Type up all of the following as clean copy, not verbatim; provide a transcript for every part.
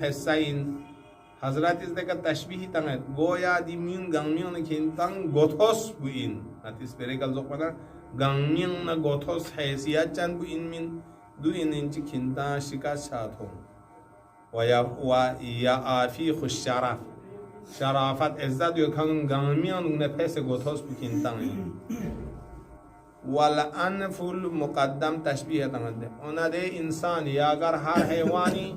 Hessain Hazrat is like a tashbih tangat goya di min gangmyong na kintang gothos buin atis berekal zokpana gangmyong na gothos haysiyat chan buin min duin inchi kinta shika shathong wa ya afi khushara sharafat izzat yo kan gangmyong na pese gothos bu kintang wala anful muqaddam tashbih tangat ona de insan ya agar har haywani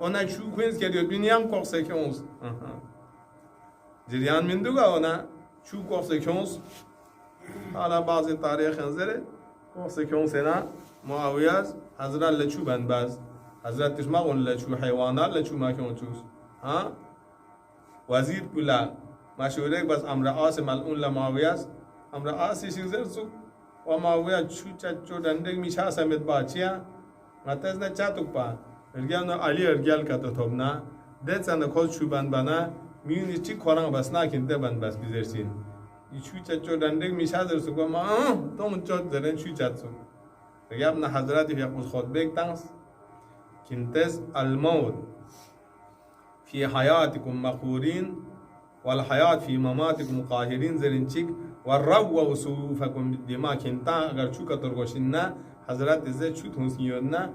ona chu queens ke dio dunia ko sequence jirian minduga ona chu ko sequence ala bazı tarih nzere ko sequence na muawiyaz hazrat le chu banbaz hazrat tishmagun le chu haywanat le chu ma kon chus ha wazir pula mashurek bas amra asim al un la muawiyaz amra asi shizer su wa muawiyaz chu chacho dandeg misha samet bachia mataz na chatuk pa ergian ali ergial ka to thobna detsan da khos chuban bana mini chi khorang basna kinte ban bas bizersin chu chacho dandek mishader su ko ma tom chot zeren chu chatsu ergiam na hazrat fi yaqul khutbek tangs kintes al maut fi hayatikum maqurin wal hayat fi mamatikum qahirin zerin chik wal rawa usufakum dima kinta agar chu ka torgoshinna hazrat ze chu thunsiyorna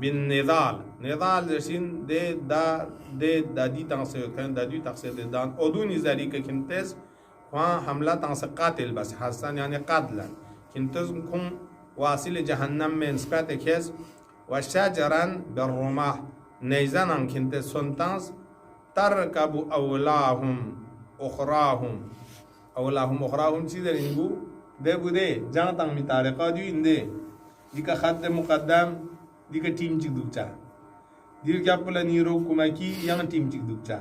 بالنضال نضال درسين دي دادي تنسيو كان دادي تقصير دان أدوني ذلك كنتز وان حملة تنسي قاتل بس حسن يعني قتلا كنتز كم واصل جهنم من سكات كيز وشجرا بالرماح نيزانا كنتز سنتانس تركب أولاهم أخراهم چیزر اینگو ده بوده جان تنگ می تارقا دیو اینده دیگه خط مقدم دیگه تیم چیک دوچا دیر گپ پلا نیرو کمکی یا تیم چیک دوچا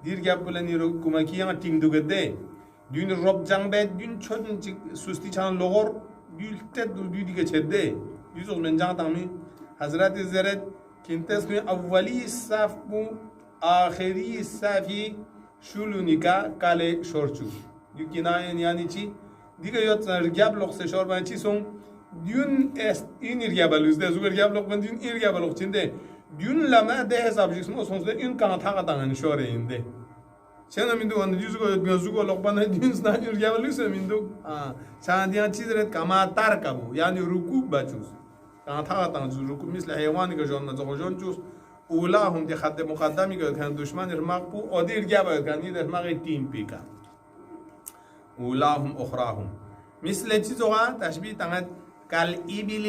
دیر گپ پلا نیرو کمکی یا تیم دوگده دین رب جنگ بد دین چون چیک سستی چان لغور دیل تد دو دیگه چده دیوز من جان تنگ می حضرت زرد کنتس می اولی صف بو آخری صفی شلونیکا کاله شورچو دیو کنایه یعنی چی دیگه یاد رگاب لغ سشار بان چی سون دیون است این رگاب لوزده زوگ رگاب لغ بان دیون این رگاب لغ چنده دیون لما ده حساب جسم سونسده این کان تاقا تانگن شوره اینده چند میندو آن دیو زوگ لغ بان دیون سنا این رگاب لوزده میندو چند دیان چیز رد کما تار کبو یعنی رکوب بچوس کان تاقا تانگ رکوب مثل حیوانی که جان نزاق جان چوس اولا هم دی خط مقدمی که کن دشمن رماق بو آدی رگاب کن یه رماق تیم پیکا اولاهم اخراهم مثل چیزها تشبیه تنگد کل ایبیل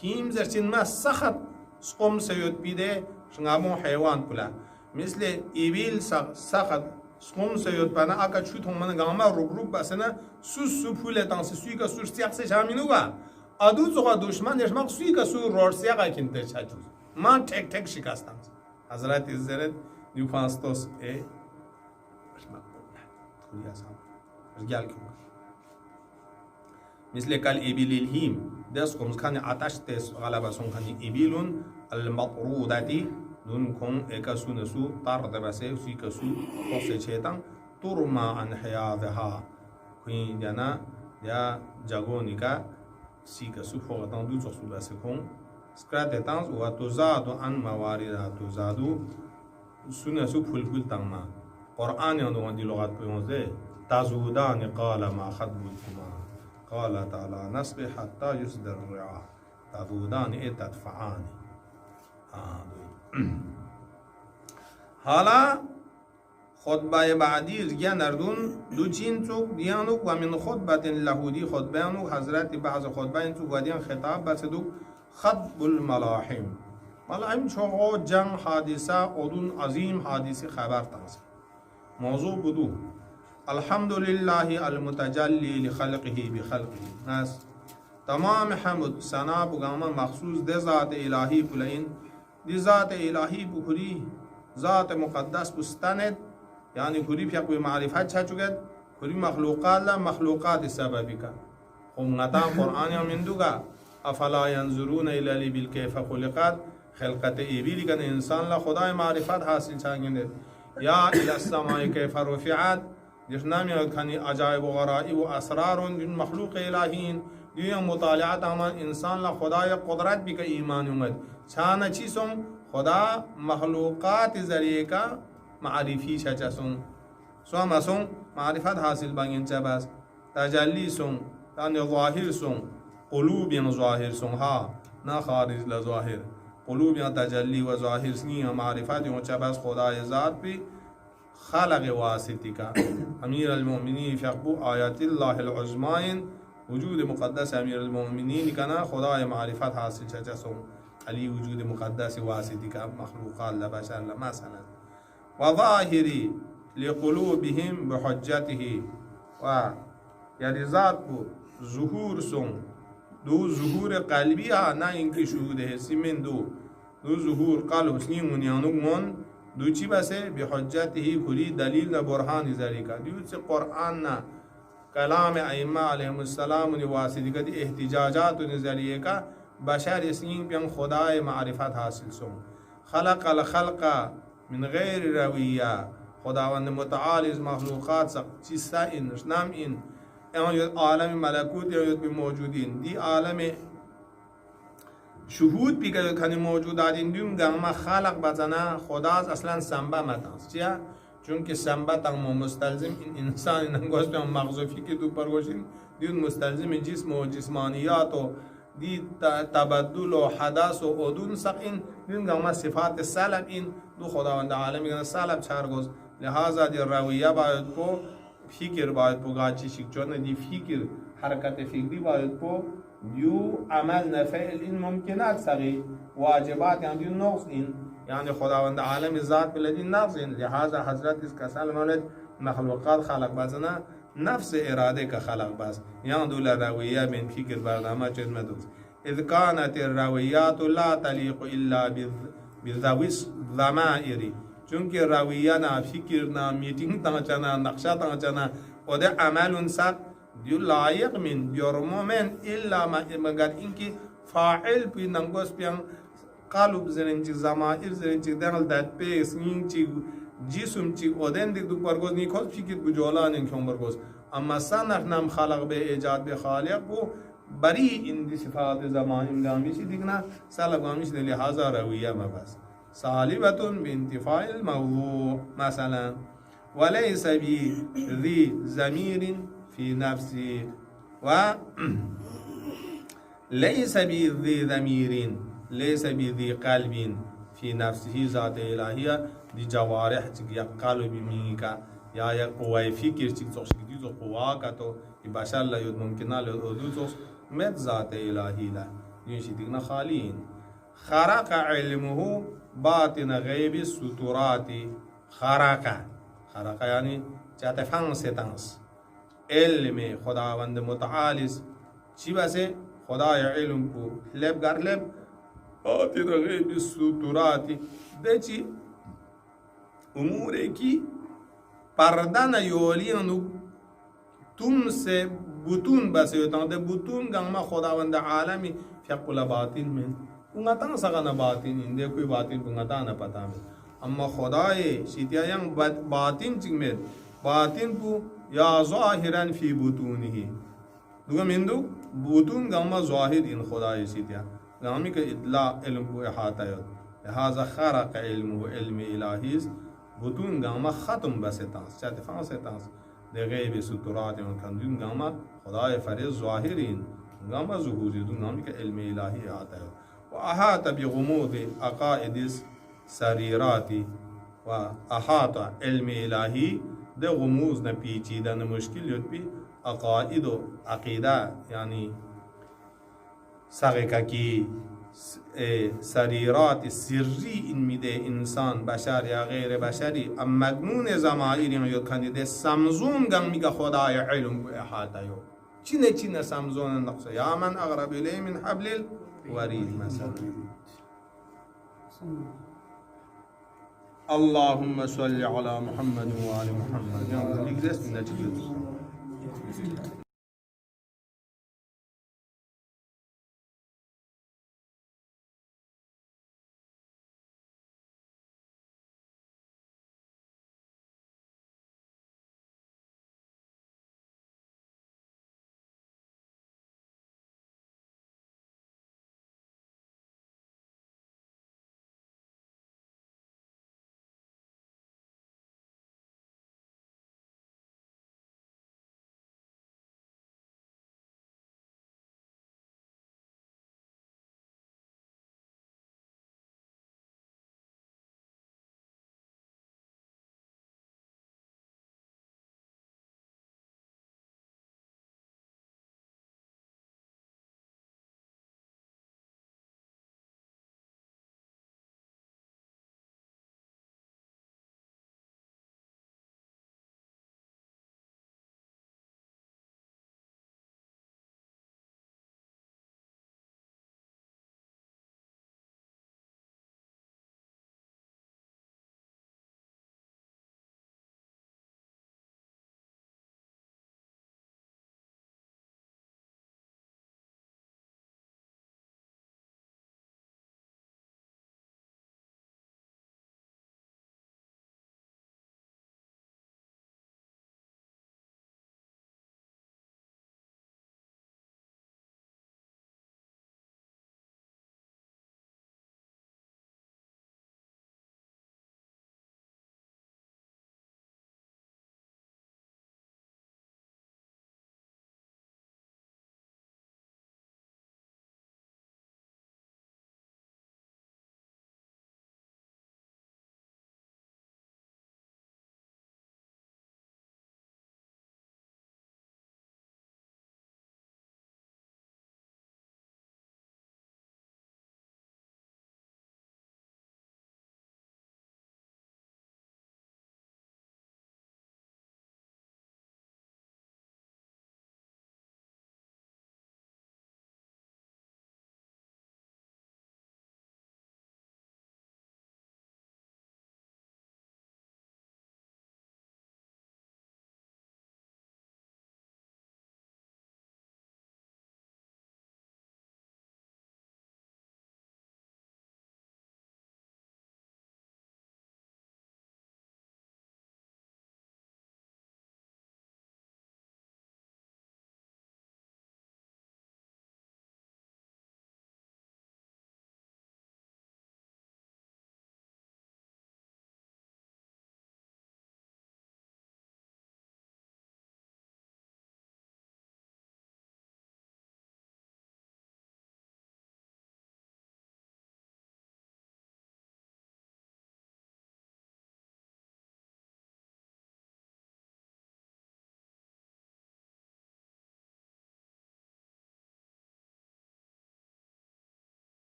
هیم زرچین ما سخت سقم سیود بیده شنگامو حیوان پلا مثل ایبیل سخت سقم سیود پنا اکا چوت هم من گاما روب بسنه سو پوله تانسی سوی که سور سیاق سه شامینو با ادو زغا دشمن دشمن سوی که سور رور سیاقا کنته چاچوز من تک شکستم حضرت زرد نیو پانستوس رجال كم مثل قال إبل الهيم دس كم كان عتاش تس غلبة سون كان إبلون المطرودة دون كم إكاسون سو طارد بس سي كسو قصة شيطان ترمى عن حياتها كين جانا يا جاغونيكا سي كسو فوقتان دو تسو بس كم سكرات تانس وتزاد عن مواردها تزادو سون سو فل تاما قرآن يندون دي لغات بيونزه تزودان قال ما خطبكما قال تعالى نصبح حتى يصدر الرعاء تزودان تدفعان حالا خطبه بعدی رگه نردون دو چین چوک دیانو و من خطبت لهودی خطبانو حضرت بعض خطبه این چوک و دیان خطاب بسدو خطب الملاحم ملاحم چوغو جنگ حادثه اودون عظیم حادثه خبر تنسه موضوع بدو الحمد لله المتجلی لخلقه بخلقه ناس تمام حمد ثنا بگاما مخصوص ده ذات الهی بلین دی ذات الهی بخوری ذات مقدس بستند یعنی خوری پیا کوئی معرفت چا چوگد خوری مخلوقات لا مخلوقات سببی کا خمغتا قرآن یمندوگا افلا ينظرون الى الابل كيف خلقت خلقت ابل کن انسان لا خدای معرفت حاصل چانگنده یا الى السماء كيف رفعت جسنام یادکنی عجایب و غرائب و اسرار دین مخلوق الهین دیو مطالعات امان انسان لا خدای قدرت بی که ایمان اومد چانه چیسم خدا مخلوقات ذریعه کا معرفی چچسون سو مسون معرفت حاصل بانگین چه بس تجلی سون تان ظاهر سون قلوب ظاهر سون ها نه خارج لظاهر قلوب تجلی و ظاهر سنی معرفت اون چه بس خدای ذات بی خلق واسطی کا امیر المؤمنین فقبو آیات الله العظمائن وجود مقدس امیر المؤمنین کنا خدای معرفت حاصل چچسون علی وجود مقدس واسطی کا مخلوقات لبشر مثلا وظاهری لقلوبهم بحجته و یعنی ذات بو ظهور سون دو ظهور قلبی ها نه اینکه شهود حسی من دو ظهور قلب سنی منیانو من دو چی بسه بحجته کلی دلیل نه برهان ذالک دیو چه قرآن نه کلام ائمه علیهم السلام و واسطه کدی احتجاجات و ذریعہ کا بشر اسنین بیان خدای معرفت حاصل سون خلق الخلق من غیر رویه خداوند متعال از مخلوقات چیستا این نام این عالم ملکوت یا به موجودین دی عالم شهود بی که کنی موجودات این دیم گام خلق بزنه خدا اصلا سنبه متاست چیه چون که سنبه تام مستلزم این انسان نگوش به مغزوفی که تو پرگوشین دیون مستلزم جسم و جسمانیات و دي تبدل و حدث و عدون سق این گام صفات سلب این دو خداوند عالم میگن سلب چارگوز لہذا دی رویه باید کو فکر باید کو گاچی شک چون دی فکر حرکت فکری باید کو دیو عمل نفعل این ممکنات سقی واجبات یعنی دیو نقص این یعنی خداوند عالم ذات بلدی نقص این لہذا حضرت اس کسال مولد مخلوقات خلق بازنا نفس اراده کا خلق باز یہاں دولا رویہ من فکر برنامہ چیز مدوز اذ كانت الرویات لا تلیق الا بذوی الضمائر چونکہ رویہ نا فکر نا میٹنگ تا چنا نقشہ تا چنا و ده عمل سات دیو لائق من جرمو من الا مگر انکی فاعل پی ننگوس پیان قلب زرنچی زمائر زرنچی دنگل داد پیس نینچی جسم چی اودن دیگ دو برگوز نیکوز فکر بجولان انکیون برگوز اما سنخ نام خلق به ایجاد به خالق کو بری این دی صفات زمان گامیشی دیگنا سلب گامیشی دی لحاظا رویہ مبس صالبتون بانتفاع الموضوع مثلا وليس بذي ضمير في نفسه و ليس بذي ضمير ليس بذي قلب في نفسه ذات الهية دي جوارح یا قلب مینگا یا یک قوای فکر چیک توش کی دیو قوا کا تو بشر لا یود ممکنه له ادوس مت ذات الهی لا یشی دیگنا خالین خرق علمه باطن غیب الستورات خرق یعنی چاته فن ستانس علم خداوند متعال چی بسه خدای علم کو لب گر لب باطن غیب الستورات بچی امور کی پردن یولیانو تم سے بطون بس ہوتا ہے بطون گنگ ما خداوند عالمی فیقل باطن میں کنگتا سگنا باطن اندے کوئی باطن کنگتا نہ پتا میں اما خدای شیطیا ینگ باطن چنگ میں باطن کو یا ظاہرا فی بطونہی دوگا مندو بطون گنگ ما ظاہر ان خدای شیطیا گامی کا اطلاع علم کو احاطہ ہے لہذا خرق علم و علم الہیز بطون گاما ختم بستانس چاہتے فانستانس دے غیب ستورات ان کندون گاما خدای فرز ظاہرین گاما ظہوری دون گامی کا علم الہی آتا ہے و احاط بغموض عقائد سریرات و احاط علم الہی دے غموض نہ پیچیدہ نہ مشکل یوت بھی عقائد و عقیدہ یعنی سغکا کی سریرات سری این میده انسان بشر یا غیر بشری ام مجنون زمائر یاد کنیده سمزون گم میگه خدای علم کو احاطه یو چینه سمزون نقصه یا من اقرب الیه من حبل الورید مثلا اللهم صل على محمد و آل محمد